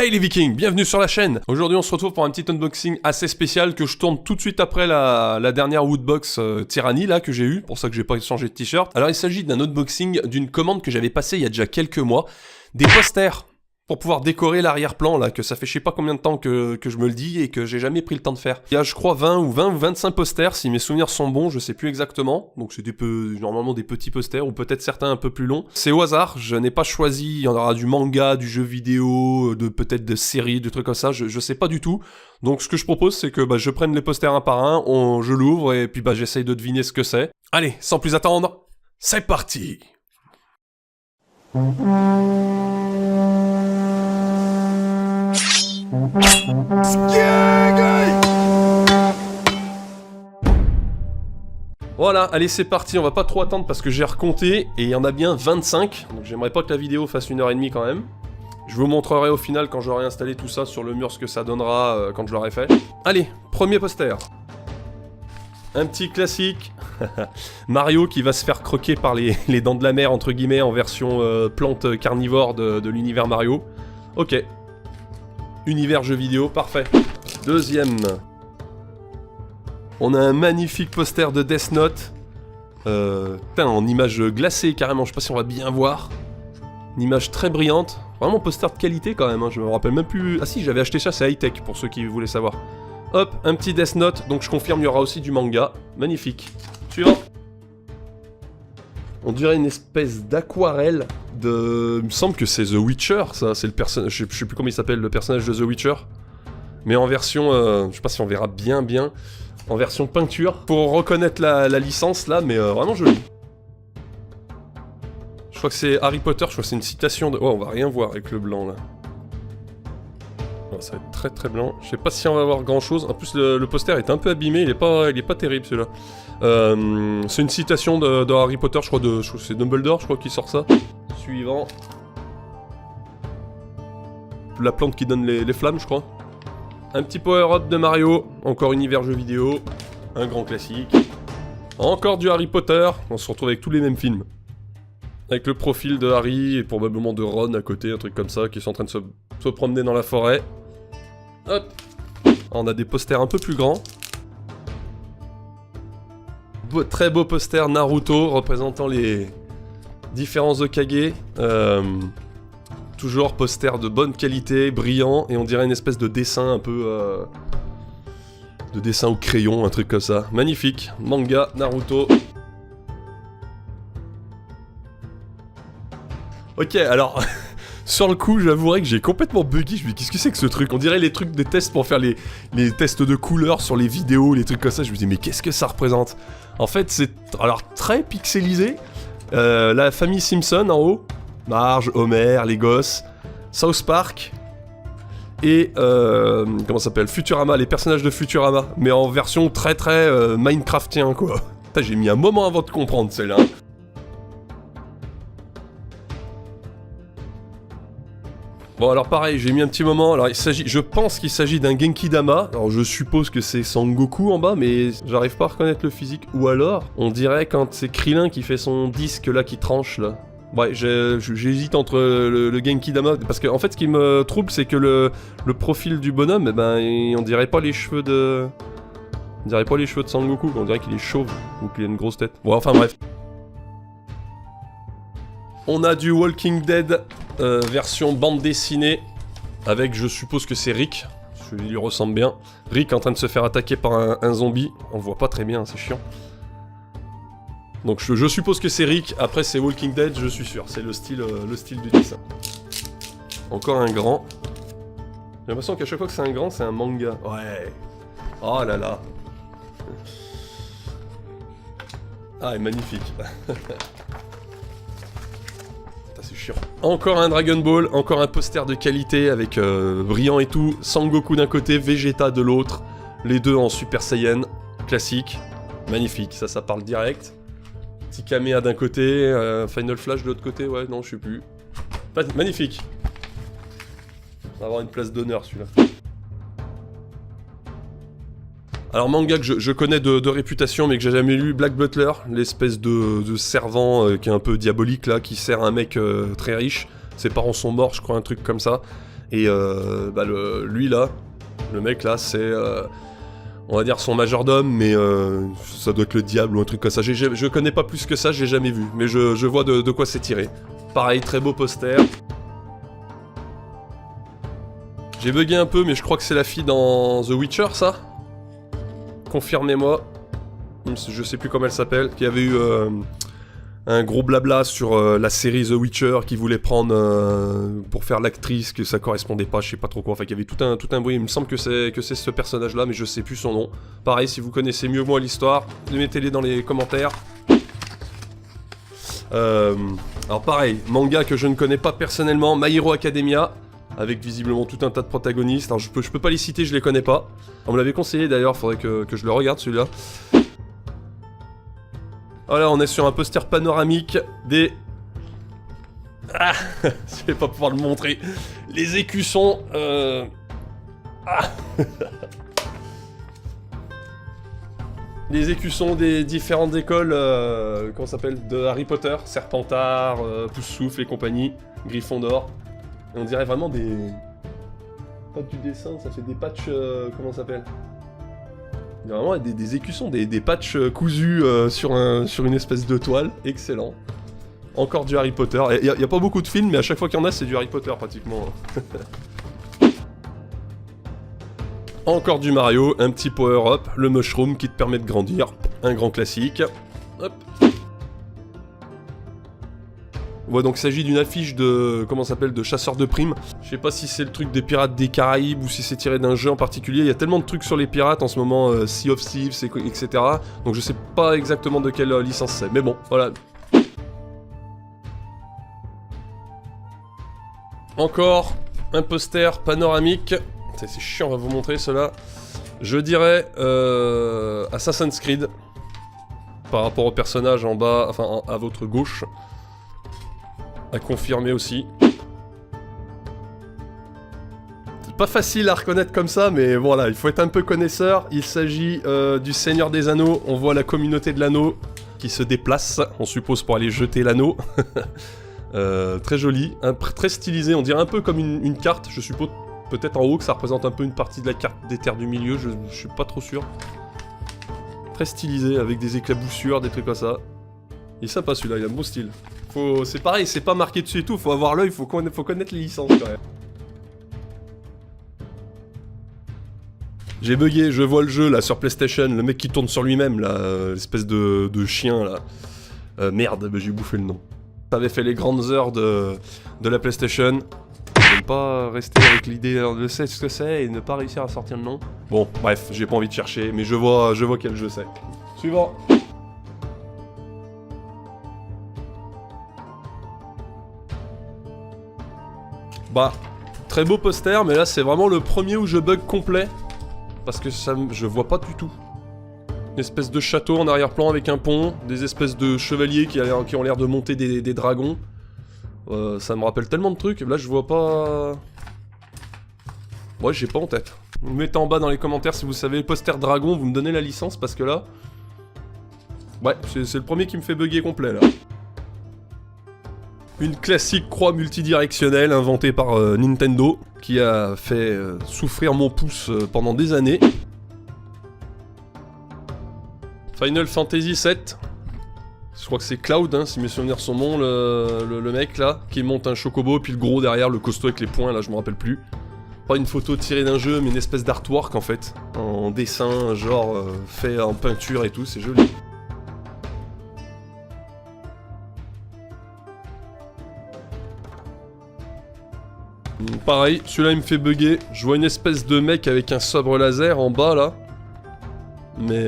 Hey les Vikings, bienvenue sur la chaîne. Aujourd'hui on se retrouve pour un petit unboxing assez spécial que je tourne tout de suite après la dernière Woodbox Tyranny là que j'ai eu, pour ça que j'ai pas changé de t-shirt. Alors il s'agit d'un unboxing d'une commande que j'avais passée il y a déjà quelques mois, des posters pour pouvoir décorer l'arrière-plan là, que ça fait je sais pas combien de temps que je me le dis et que j'ai jamais pris le temps de faire. Il y a je crois 20 ou 25 posters si mes souvenirs sont bons, je sais plus exactement. Donc c'est normalement des petits posters ou peut-être certains un peu plus longs. C'est au hasard, je n'ai pas choisi, il y en aura du manga, du jeu vidéo, peut-être de séries, de trucs comme ça, je sais pas du tout. Donc ce que je propose c'est que je prenne les posters un par un, je l'ouvre et puis j'essaye de deviner ce que c'est. Allez, sans plus attendre, c'est parti. Voilà, allez c'est parti, on va pas trop attendre parce que j'ai recompté et il y en a bien 25, donc j'aimerais pas que la vidéo fasse 1h30 quand même. Je vous montrerai au final quand j'aurai installé tout ça sur le mur ce que ça donnera quand je l'aurai fait. Allez, premier poster. Un petit classique, Mario qui va se faire croquer par les dents de la mer entre guillemets en version plante carnivore de l'univers Mario. Ok. Univers jeux vidéo, parfait. Deuxième. On a un magnifique poster de Death Note. En image glacée carrément, je sais pas si on va bien voir. Une image très brillante. Vraiment poster de qualité quand même, hein. Je me rappelle même plus... Ah si, j'avais acheté ça, c'est high-tech pour ceux qui voulaient savoir. Hop, un petit Death Note, donc je confirme, il y aura aussi du manga. Magnifique. Suivant. On dirait une espèce d'aquarelle de... Il me semble que c'est The Witcher, ça, c'est le personnage... Je sais plus comment il s'appelle, le personnage de The Witcher. Mais en version... je sais pas si on verra bien. En version peinture. Pour reconnaître la licence, là, mais vraiment joli. Je crois que c'est Harry Potter, je crois que c'est une citation de... Oh, on va rien voir avec le blanc, là. Oh, ça va être très très blanc. Je sais pas si on va voir grand chose. En plus, le poster est un peu abîmé, il est pas terrible, celui-là. C'est une citation de Harry Potter, je crois c'est Dumbledore, je crois, qui sort ça. Suivant. La plante qui donne les flammes, je crois. Un petit power-up de Mario. Encore univers jeux vidéo. Un grand classique. Encore du Harry Potter. On se retrouve avec tous les mêmes films. Avec le profil de Harry et probablement de Ron à côté, un truc comme ça, qui sont en train de se promener dans la forêt. Hop. On a des posters un peu plus grands. Très beau poster Naruto représentant les différents Hokage. Toujours poster de bonne qualité, brillant, et on dirait une espèce de dessin un peu... de dessin au crayon, un truc comme ça. Magnifique. Manga, Naruto. Ok, alors... Sur le coup, j'avouerais que j'ai complètement bugué. Je me dis, qu'est-ce que c'est que ce truc? On dirait les trucs des tests pour faire les tests de couleurs sur les vidéos, les trucs comme ça. Je me dis, mais qu'est-ce que ça représente? En fait, c'est alors très pixelisé. La famille Simpson en haut. Marge, Homer, les gosses. South Park. Et, comment ça s'appelle? Futurama, les personnages de Futurama. Mais en version très Minecraftien, quoi. Putain, j'ai mis un moment avant de comprendre, celle-là. Bon alors pareil, j'ai mis un petit moment, alors je pense qu'il s'agit d'un Genki Dama, alors je suppose que c'est Sangoku en bas, mais j'arrive pas à reconnaître le physique, ou alors, on dirait quand c'est Krillin qui fait son disque là, qui tranche là. Ouais, j'hésite entre le Genki Dama, parce que en fait ce qui me trouble c'est que le profil du bonhomme, on dirait pas les cheveux de... On dirait pas les cheveux de Sangoku, on dirait qu'il est chauve, ou qu'il a une grosse tête. Bon enfin bref. On a du Walking Dead version bande dessinée avec, je suppose que c'est Rick, celui lui ressemble bien. Rick en train de se faire attaquer par un zombie, on voit pas très bien, c'est chiant. Donc je suppose que c'est Rick, après c'est Walking Dead, je suis sûr, c'est le style du dessin. Encore un grand. J'ai l'impression qu'à chaque fois que c'est un grand, c'est un manga. Ouais. Oh là là. Ah, est magnifique. C'est chiant. Encore un Dragon Ball, encore un poster de qualité avec brillant et tout, Sangoku d'un côté, Vegeta de l'autre, les deux en Super Saiyan, classique, magnifique, ça parle direct. Petit Kamea d'un côté, Final Flash de l'autre côté, ouais, non, je sais plus. Magnifique. On va avoir une place d'honneur celui-là. Alors manga que je connais de réputation mais que j'ai jamais lu, Black Butler, l'espèce de servant qui est un peu diabolique là, qui sert un mec très riche. Ses parents sont morts, je crois, un truc comme ça. Et bah lui là, le mec là, c'est on va dire son majordome, mais ça doit être le diable ou un truc comme ça. Je connais pas plus que ça, j'ai jamais vu, mais je vois de quoi c'est tiré. Pareil, très beau poster. J'ai bugué un peu, mais je crois que c'est la fille dans The Witcher, ça. Confirmez-moi. Je sais plus comment elle s'appelle, qui avait eu un gros blabla sur la série The Witcher, qui voulait prendre pour faire l'actrice, que ça correspondait pas, je sais pas trop quoi. Enfin, il y avait tout un bruit. Il me semble que c'est ce personnage-là, mais je sais plus son nom. Pareil, si vous connaissez mieux que moi l'histoire, mettez-les dans les commentaires. Alors pareil, manga que je ne connais pas personnellement, My Hero Academia, avec visiblement tout un tas de protagonistes. Alors je peux pas les citer, je les connais pas. On me l'avait conseillé d'ailleurs, faudrait que je le regarde celui-là. Voilà, on est sur un poster panoramique des... Ah, je vais pas pouvoir le montrer. Les écussons, Ah les écussons des différentes écoles, comment ça s'appelle, de Harry Potter, Serpentard, Poufsouffle et compagnie, Gryffondor. Et on dirait vraiment des... Pas du dessin, ça fait des patchs, comment ça s'appelle? Il y a vraiment des écussons, des patchs cousus sur une espèce de toile, excellent. Encore du Harry Potter, il y a pas beaucoup de films, mais à chaque fois qu'il y en a, c'est du Harry Potter pratiquement. Encore du Mario, un petit power-up, le mushroom qui te permet de grandir, un grand classique. Hop. Ouais, donc il s'agit d'une affiche de... comment ça s'appelle, de chasseurs de primes. Je sais pas si c'est le truc des pirates des Caraïbes ou si c'est tiré d'un jeu en particulier. Il y a tellement de trucs sur les pirates en ce moment, Sea of Thieves, etc. Donc je sais pas exactement de quelle licence c'est. Mais bon, voilà. Encore un poster panoramique. C'est chiant, on va vous montrer cela. Je dirais Assassin's Creed. Par rapport au personnage en bas, enfin à votre gauche. À confirmer aussi. C'est pas facile à reconnaître comme ça, mais voilà, il faut être un peu connaisseur. Il s'agit du Seigneur des Anneaux. On voit la communauté de l'anneau qui se déplace, on suppose pour aller jeter l'anneau. Très joli, très stylisé, on dirait un peu comme une carte, je suppose. Peut-être en haut que ça représente un peu une partie de la carte des terres du milieu, je suis pas trop sûr. Très stylisé, avec des éclaboussures, des trucs comme ça. Il est sympa celui-là, il a un beau style. C'est pareil, c'est pas marqué dessus et tout, faut avoir l'œil, faut connaître les licences quand même. J'ai bugué, je vois le jeu là sur PlayStation, le mec qui tourne sur lui-même là, l'espèce de chien là. Merde, bah, j'ai bouffé le nom. Ça avait fait les grandes heures de la PlayStation. J'aime pas rester avec l'idée de ce que c'est et ne pas réussir à sortir le nom. Bon, bref, j'ai pas envie de chercher, mais je vois quel jeu c'est. Suivant. Bah, très beau poster, mais là c'est vraiment le premier où je bug complet. Parce que ça, je vois pas du tout. Une espèce de château en arrière-plan avec un pont, des espèces de chevaliers qui ont l'air de monter des dragons. Ça me rappelle tellement de trucs, là je vois pas... Ouais, j'ai pas en tête. Vous me mettez en bas dans les commentaires si vous savez, poster dragon, vous me donnez la licence parce que là... Ouais, c'est le premier qui me fait bugger complet là. Une classique croix multidirectionnelle inventée par Nintendo, qui a fait souffrir mon pouce pendant des années. Final Fantasy VII. Je crois que c'est Cloud, hein, si mes souvenirs sont bons, le mec là, qui monte un chocobo, puis le gros derrière, le costaud avec les poings, là je me rappelle plus. Pas une photo tirée d'un jeu, mais une espèce d'artwork en fait, en dessin, genre fait en peinture et tout, c'est joli. Pareil, celui-là il me fait bugger, je vois une espèce de mec avec un sabre laser en bas là, mais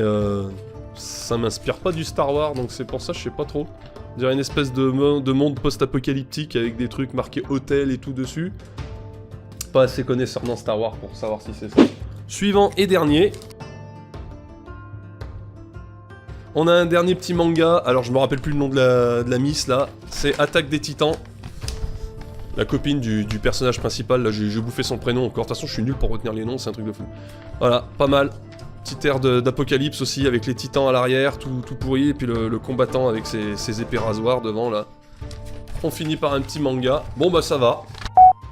ça m'inspire pas du Star Wars, donc c'est pour ça je sais pas trop. On dirait une espèce de monde post-apocalyptique avec des trucs marqués hôtel et tout dessus. Pas assez connaisseur dans Star Wars pour savoir si c'est ça. Suivant et dernier. On a un dernier petit manga, alors je me rappelle plus le nom de la miss là, c'est Attaque des Titans. La copine du personnage principal, là j'ai bouffé son prénom encore, de toute façon je suis nul pour retenir les noms, c'est un truc de fou. Voilà, pas mal. Petite air d'apocalypse aussi, avec les titans à l'arrière, tout pourri, et puis le combattant avec ses épées rasoirs devant là. On finit par un petit manga, bon bah ça va.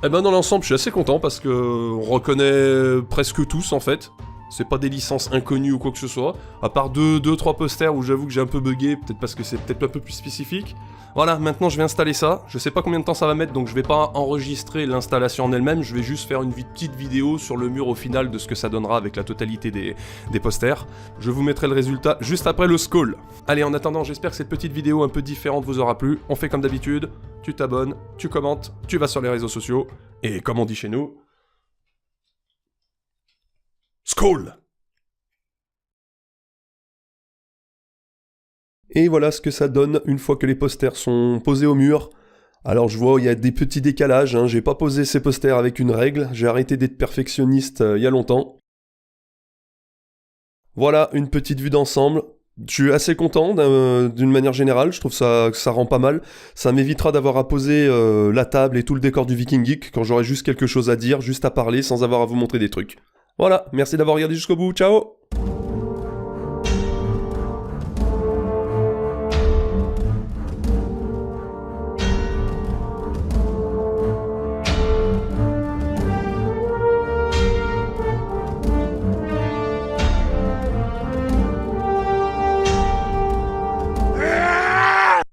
Eh ben dans l'ensemble, je suis assez content parce que on reconnaît presque tous en fait. C'est pas des licences inconnues ou quoi que ce soit. À part deux, trois posters où j'avoue que j'ai un peu bugué, peut-être parce que c'est peut-être un peu plus spécifique. Voilà, maintenant je vais installer ça. Je sais pas combien de temps ça va mettre, donc je vais pas enregistrer l'installation en elle-même. Je vais juste faire une petite vidéo sur le mur au final de ce que ça donnera avec la totalité des posters. Je vous mettrai le résultat juste après le scroll. Allez, en attendant, j'espère que cette petite vidéo un peu différente vous aura plu. On fait comme d'habitude, tu t'abonnes, tu commentes, tu vas sur les réseaux sociaux, et comme on dit chez nous... Skål! Et voilà ce que ça donne une fois que les posters sont posés au mur. Alors je vois, il y a des petits décalages, hein. J'ai pas posé ces posters avec une règle, j'ai arrêté d'être perfectionniste il y a longtemps. Voilà, une petite vue d'ensemble. Je suis assez content d'une manière générale, je trouve que ça rend pas mal. Ça m'évitera d'avoir à poser la table et tout le décor du Viking Geek quand j'aurai juste quelque chose à dire, juste à parler sans avoir à vous montrer des trucs. Voilà, merci d'avoir regardé jusqu'au bout, ciao!